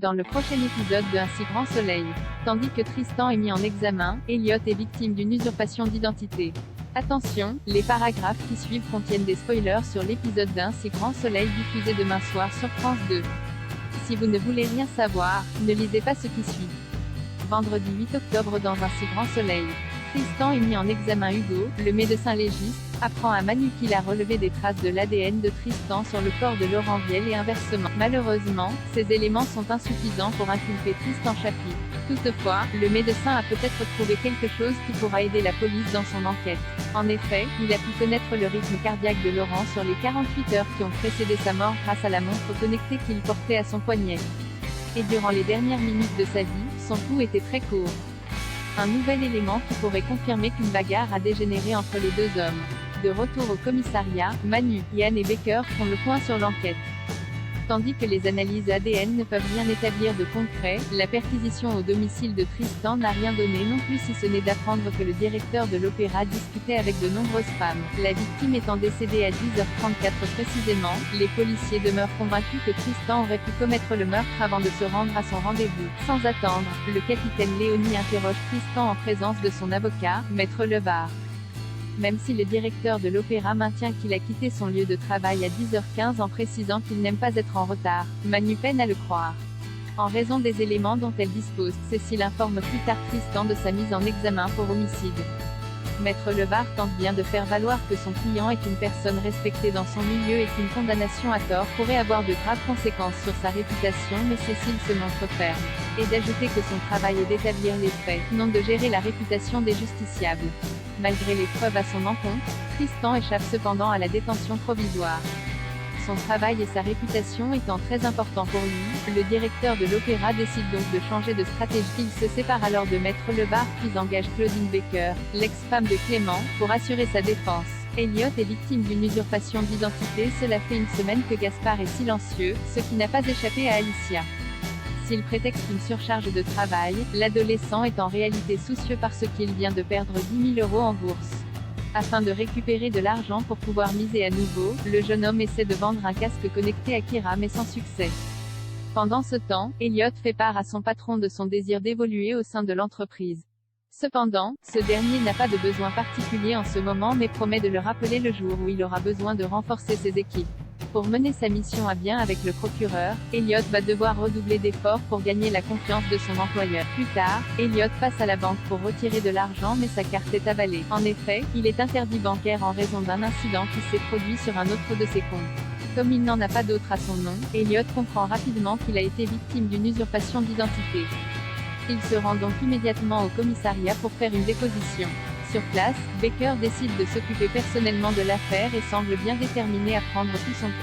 Dans le prochain épisode de Un si grand soleil. Tandis que Tristan est mis en examen, Elliot est victime d'une usurpation d'identité. Attention, les paragraphes qui suivent contiennent des spoilers sur l'épisode d'Un si grand soleil diffusé demain soir sur France 2. Si vous ne voulez rien savoir, ne lisez pas ce qui suit. Vendredi 8 octobre dans Un si grand soleil. Tristan est mis en examen. Hugo, le médecin légiste, apprend à Manu qu'il a relevé des traces de l'ADN de Tristan sur le corps de Laurent Viel et inversement. Malheureusement, ces éléments sont insuffisants pour inculper Tristan Chapuis. Toutefois, le médecin a peut-être trouvé quelque chose qui pourra aider la police dans son enquête. En effet, il a pu connaître le rythme cardiaque de Laurent sur les 48 heures qui ont précédé sa mort grâce à la montre connectée qu'il portait à son poignet. Et durant les dernières minutes de sa vie, son pouls était très court. Un nouvel élément qui pourrait confirmer qu'une bagarre a dégénéré entre les deux hommes. De retour au commissariat, Manu, Yann et Baker font le point sur l'enquête. Tandis que les analyses ADN ne peuvent rien établir de concret, la perquisition au domicile de Tristan n'a rien donné non plus si ce n'est d'apprendre que le directeur de l'opéra discutait avec de nombreuses femmes. La victime étant décédée à 10h34 précisément, les policiers demeurent convaincus que Tristan aurait pu commettre le meurtre avant de se rendre à son rendez-vous. Sans attendre, le capitaine Léonie interroge Tristan en présence de son avocat, Maître Levar. Même si le directeur de l'opéra maintient qu'il a quitté son lieu de travail à 10h15 en précisant qu'il n'aime pas être en retard, Manu peine à le croire. En raison des éléments dont elle dispose, Cécile informe plus tard Tristan de sa mise en examen pour homicide. Maître Levar tente bien de faire valoir que son client est une personne respectée dans son milieu et qu'une condamnation à tort pourrait avoir de graves conséquences sur sa réputation, mais Cécile se montre ferme. Et d'ajouter que son travail est d'établir les faits, non de gérer la réputation des justiciables. Malgré les preuves à son encontre, Tristan échappe cependant à la détention provisoire. Son travail et sa réputation étant très importants pour lui, le directeur de l'opéra décide donc de changer de stratégie. Il se sépare alors de Maître Levar puis engage Claudine Baker, l'ex-femme de Clément, pour assurer sa défense. Elliot est victime d'une usurpation d'identité. Cela fait une semaine que Gaspard est silencieux, ce qui n'a pas échappé à Alicia. S'il prétexte une surcharge de travail, l'adolescent est en réalité soucieux parce qu'il vient de perdre 10 000 € en bourse. Afin de récupérer de l'argent pour pouvoir miser à nouveau, le jeune homme essaie de vendre un casque connecté à Kira mais sans succès. Pendant ce temps, Elliot fait part à son patron de son désir d'évoluer au sein de l'entreprise. Cependant, ce dernier n'a pas de besoin particulier en ce moment mais promet de le rappeler le jour où il aura besoin de renforcer ses équipes. Pour mener sa mission à bien avec le procureur, Elliot va devoir redoubler d'efforts pour gagner la confiance de son employeur. Plus tard, Elliot passe à la banque pour retirer de l'argent mais sa carte est avalée. En effet, il est interdit bancaire en raison d'un incident qui s'est produit sur un autre de ses comptes. Comme il n'en a pas d'autre à son nom, Elliot comprend rapidement qu'il a été victime d'une usurpation d'identité. Il se rend donc immédiatement au commissariat pour faire une déposition. Sur place, Baker décide de s'occuper personnellement de l'affaire et semble bien déterminé à prendre tout son temps.